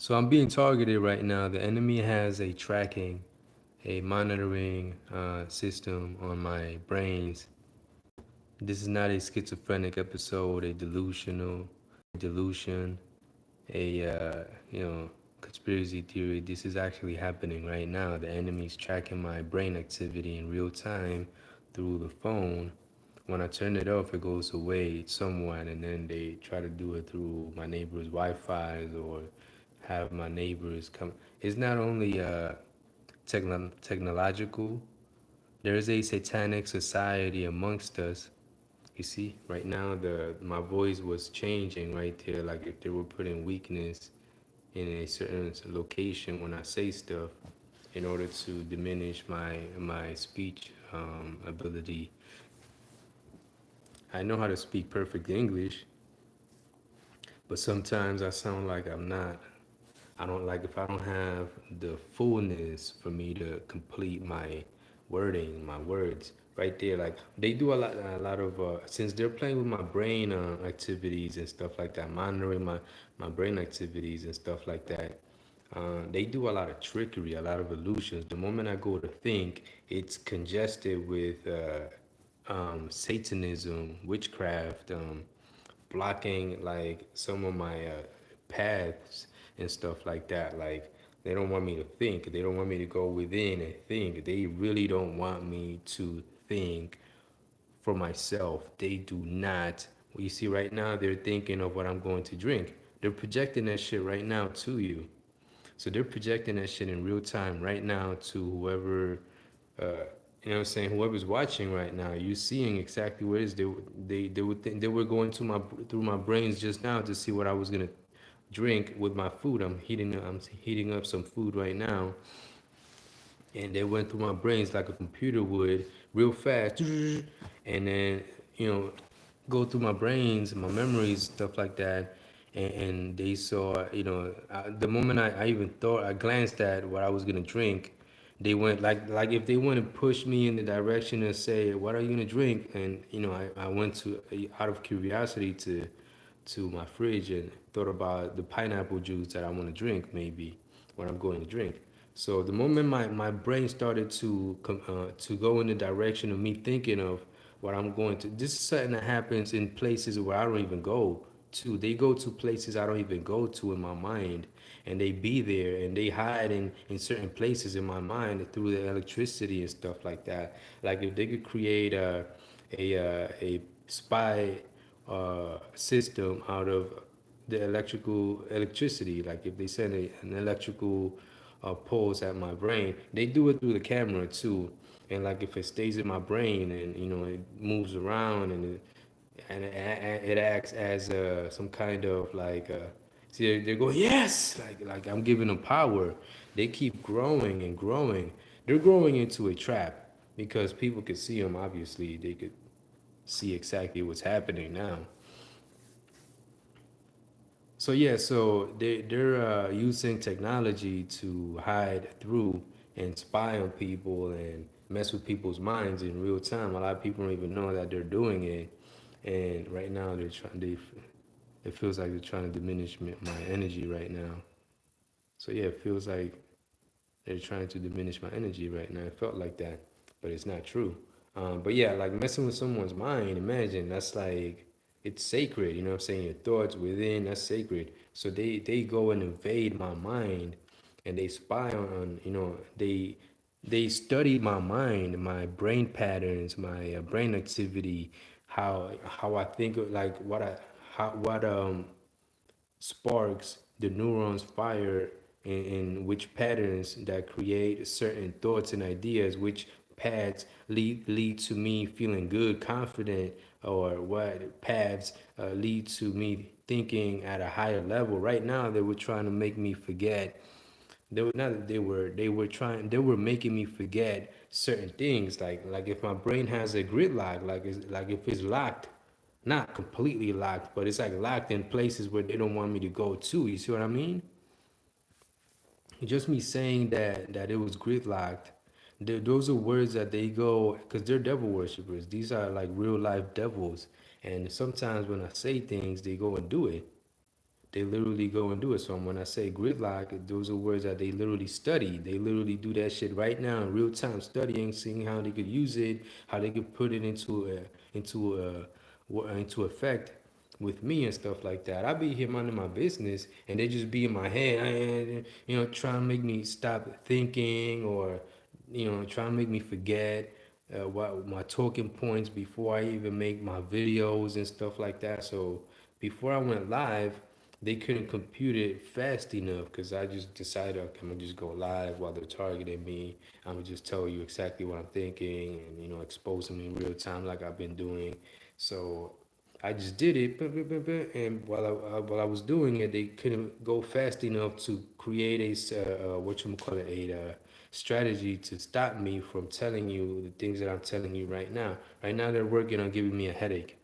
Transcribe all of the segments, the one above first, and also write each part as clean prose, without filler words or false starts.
So I'm being targeted right now. The enemy has a tracking, a monitoring system on my brains. This is not a schizophrenic episode, a delusion, a conspiracy theory. This is actually happening right now. The enemy's tracking my brain activity in real time through the phone. When I turn it off, it goes away somewhat, and then they try to do it through my neighbor's Wi-Fi or have my neighbors come. It's not only technological. There is a satanic society amongst us. You see, right now the my voice was changing right there, like if they were putting weakness in a certain location when I say stuff in order to diminish my speech ability. I know how to speak perfect English, but sometimes I sound like I'm not. I don't like if I don't have the fullness for me to complete my wording, my words right there. Like they do a lot of since they're playing with my brain activities and stuff like that, monitoring my brain activities and stuff like that. They do a lot of trickery, a lot of illusions. The moment I go to think, it's congested with Satanism, witchcraft, blocking like some of my paths and stuff like that. Like they don't want me to think. They don't want me to go within and think. They really don't want me to think for myself. They do not. What you see right now, they're thinking of what I'm going to drink. They're projecting that shit right now to you. So they're projecting that shit in real time right now to whoever, you know what I'm saying, whoever's watching right now. You seeing exactly what it is. They would think they were going to my through my brains just now to see what I was gonna drink with my food. I'm heating up some food right now, and they went through my brains like a computer would, real fast, and then you know go through my brains, my memories, stuff like that. And they saw, the moment I even thought, I glanced at what I was gonna drink, they went like if they want to push me in the direction and say, "What are you gonna drink?" And I went to out of curiosity to my fridge and thought about the pineapple juice that I want to drink, maybe what I'm going to drink. So the moment my brain started to go in the direction of me thinking of what I'm going to, this is something that happens in places where I don't even go to. They go to places I don't even go to in my mind, and they be there and they hide in certain places in my mind through the electricity and stuff like that. Like if they could create a spy system out of the electricity. Like if they send an electrical pulse at my brain, they do it through the camera too. And like if it stays in my brain and it moves around and it acts as some kind of like see they go yes like I'm giving them power. They keep growing and growing. They're growing into a trap because people could see them. Obviously, they could see exactly what's happening now. So yeah, so they're using technology to hide through and spy on people and mess with people's minds in real time. A lot of people don't even know that they're doing it, and right now they're trying. It feels like they're trying to diminish my energy right now. So yeah, it feels like they're trying to diminish my energy right now. It felt like that, but it's not true. But yeah, like messing with someone's mind, imagine that's like it's sacred. You know what I'm saying? Your thoughts within, that's sacred. So they go and invade my mind, and they spy on they study my mind, my brain patterns, my brain activity, how I think, like what sparks the neurons fire in which patterns that create certain thoughts and ideas, which paths lead to me feeling good, confident, or what paths lead to me thinking at a higher level. Right now, they were trying to make me forget. They were not. They were trying. They were making me forget certain things. Like if my brain has a gridlock, like if it's locked, not completely locked, but it's like locked in places where they don't want me to go to. You see what I mean? Just me saying that it was gridlocked. Those are words that they go because they're devil worshippers. These are like real life devils, and sometimes when I say things, they go and do it. they literally go and do it. So when I say gridlock, those are words that they literally study. They literally do that shit right now in real time, studying, seeing how they could use it, how they could put it into effect with me and stuff like that. I be here minding my business, and they just be in my head, and trying to make me stop thinking, or trying to make me forget what my talking points before I even make my videos and stuff like that. So before I went live, they couldn't compute it fast enough because I just decided, okay, I'm gonna just go live while they're targeting me. I'm gonna just tell you exactly what I'm thinking, and expose them in real time like I've been doing. So I just did it, and while I was doing it, they couldn't go fast enough to create what you call it, a strategy to stop me from telling you the things that I'm telling you right now. Right now, they're working on giving me a headache.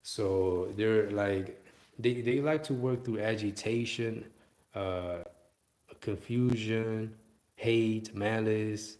So they're like, they like to work through agitation, uh, confusion, hate, malice,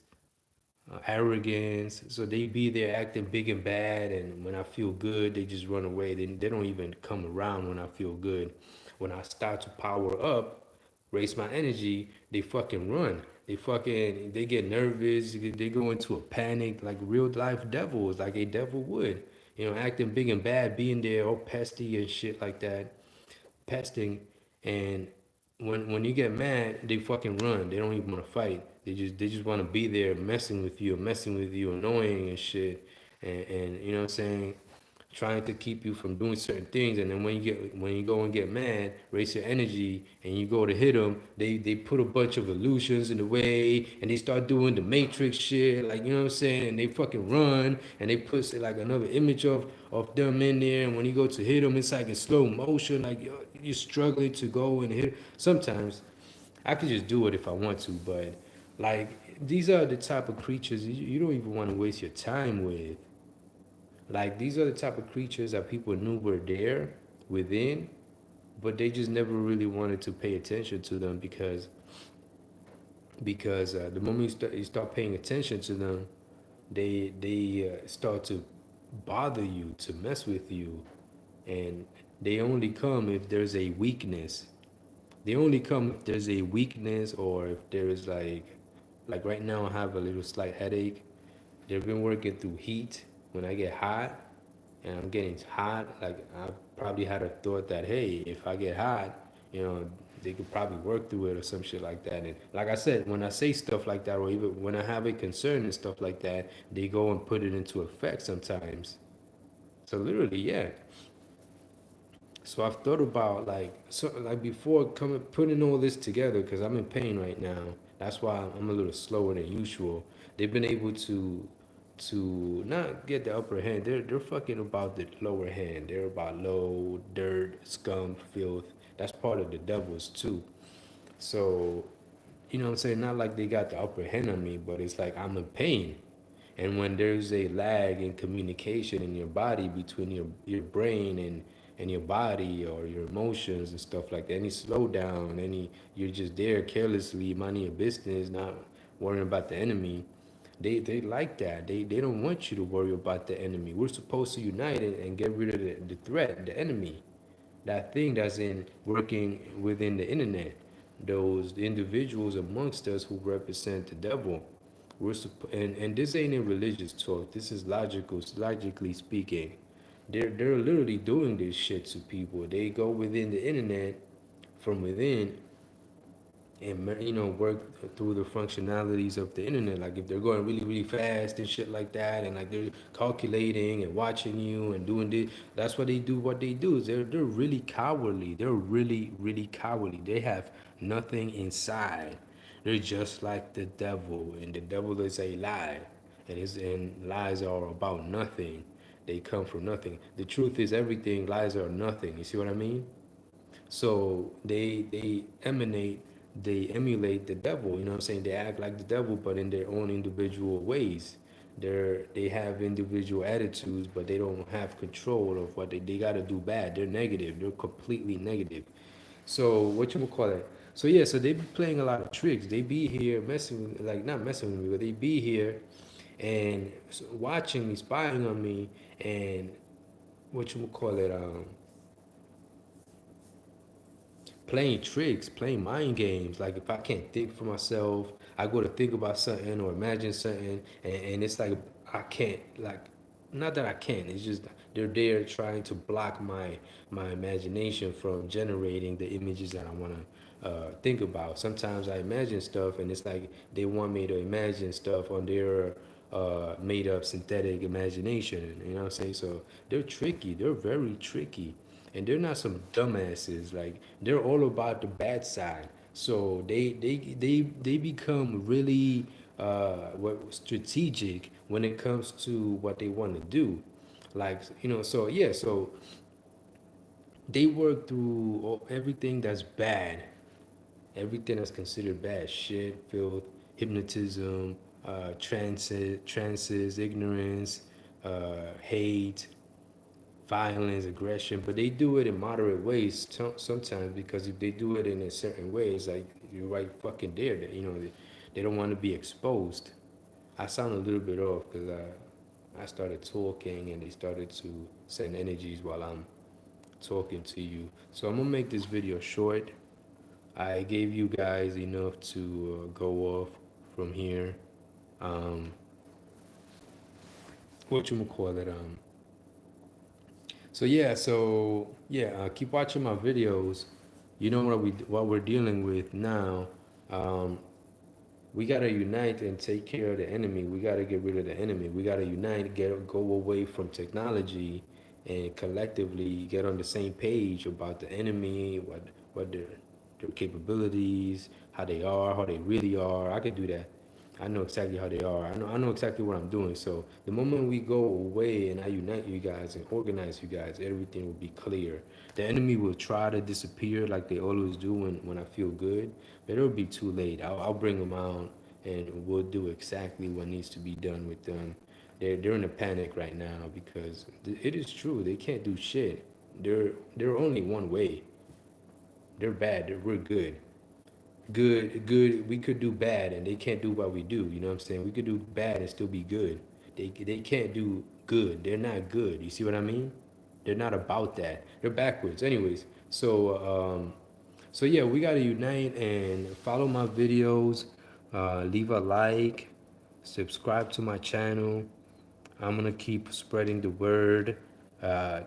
arrogance. So they be there acting big and bad, and when I feel good, they just run away. They don't even come around when I feel good. When I start to power up, raise my energy, they fucking run. They get nervous. They go into a panic like real life devils, like a devil would. Acting big and bad, being there all pesty and shit like that, pesting, and when you get mad, they fucking run. They don't even want to fight. They just want to be there, messing with you, annoying and shit, and you know what I'm saying, trying to keep you from doing certain things. And then when you go and get mad, raise your energy, and you go to hit them, they put a bunch of illusions in the way, and they start doing the Matrix shit, like you know what I'm saying, and they fucking run, and they put say, like another image of them in there, and when you go to hit them, it's like in slow motion, like you're struggling to go and hit. Sometimes I could just do it if I want to, but like these are the type of creatures you don't even want to waste your time with. Like these are the type of creatures that people knew were there within, but they just never really wanted to pay attention to them because the moment you start paying attention to them, they start to bother you, to mess with you, and they only come if there's a weakness. They only come if there's a weakness, or if there is like right now I have a little slight headache. They've been working through heat. When I get hot and I'm getting hot, like I probably had a thought that, hey, if I get hot, you know, they could probably work through it or some shit like that. And like I said, when I say stuff like that, or even when I have a concern and stuff like that, they go and put it into effect sometimes. So literally, yeah. So I've thought about like before coming putting all this together because I'm in pain right now. That's why I'm a little slower than usual. They've been able to not get the upper hand. They're fucking about the lower hand. They're about low dirt, scum, filth. That's part of the devils too. So what I'm saying? Not like they got the upper hand on me, but it's like I'm in pain. And when there's a lag in communication in your body between your brain and your body or your emotions and stuff like that, any slowdown, you're just there carelessly minding your business, not worrying about the enemy. They like that. They don't want you to worry about the enemy. We're supposed to unite and get rid of the threat, the enemy, that thing that's in working within the internet, those individuals amongst us who represent the devil. And this ain't a religious talk. This is logically speaking. They're literally doing this shit to people. They go within the internet from within and work through the functionalities of the internet. Like if they're going really fast and shit like that, and like they're calculating and watching you and doing this, that's what they do. What they do is they're really cowardly. They're really cowardly. They have nothing inside. They're just like the devil, and the devil is a lie, and lies are about nothing. They come from nothing. The truth is everything. Lies are nothing. You see what I mean? So they emulate the devil, you know what I'm saying? They act like the devil, but in their own individual ways. They have individual attitudes, but they don't have control of what they gotta do bad. They're negative. They're completely negative. So what you call it? So yeah, so they be playing a lot of tricks. They be here messing with, like not messing with me, but they be here and watching me, spying on me, and what you call it? playing tricks, playing mind games. Like if I can't think for myself, I go to think about something or imagine something, and it's like I can't like, not that I can't. It's just they're there trying to block my imagination from generating the images that I want to think about. Sometimes I imagine stuff, and it's like they want me to imagine stuff on their made up synthetic imagination. You know what I'm saying? So they're tricky. They're very tricky, and they're not some dumbasses. Like they're all about the bad side. So they become really what strategic when it comes to what they want to do. Like so yeah, so they work through everything that's bad, everything that's considered bad, shit, filth, hypnotism, trances, ignorance, hate, violence, aggression, but they do it in moderate ways sometimes, because if they do it in a certain way, it's like you're right fucking there. That they don't want to be exposed. I sound a little bit off because I started talking and they started to send energies while I'm talking to you. So I'm gonna make this video short. I gave you guys enough to go off from here. Um, what you call it? Keep watching my videos. You know what we're dealing with now. Um, we gotta unite and take care of the enemy. We gotta get rid of the enemy. We gotta unite, go away from technology, and collectively get on the same page about the enemy, what their capabilities, how they really are. I could do that. I know exactly how they are. I know exactly what I'm doing. So the moment we go away and I unite you guys and organize you guys, everything will be clear. The enemy will try to disappear like they always do when I feel good, but it'll be too late. I'll bring them out and we'll do exactly what needs to be done with them. They're in a panic right now because it is true. They can't do shit. They're only one way. They're bad. We're good. Good. We could do bad, and they can't do what we do. You know what I'm saying? We could do bad and still be good. They can't do good. They're not good. You see what I mean? They're not about that. They're backwards. Anyways, so yeah, we gotta unite and follow my videos. Leave a like, subscribe to my channel. I'm gonna keep spreading the word,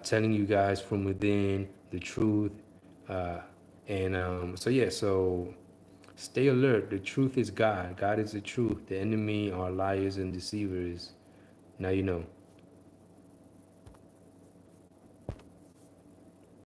telling you guys from within the truth. Uh, so stay alert. The truth is God. God is the truth. The enemy are liars and deceivers. Now you know.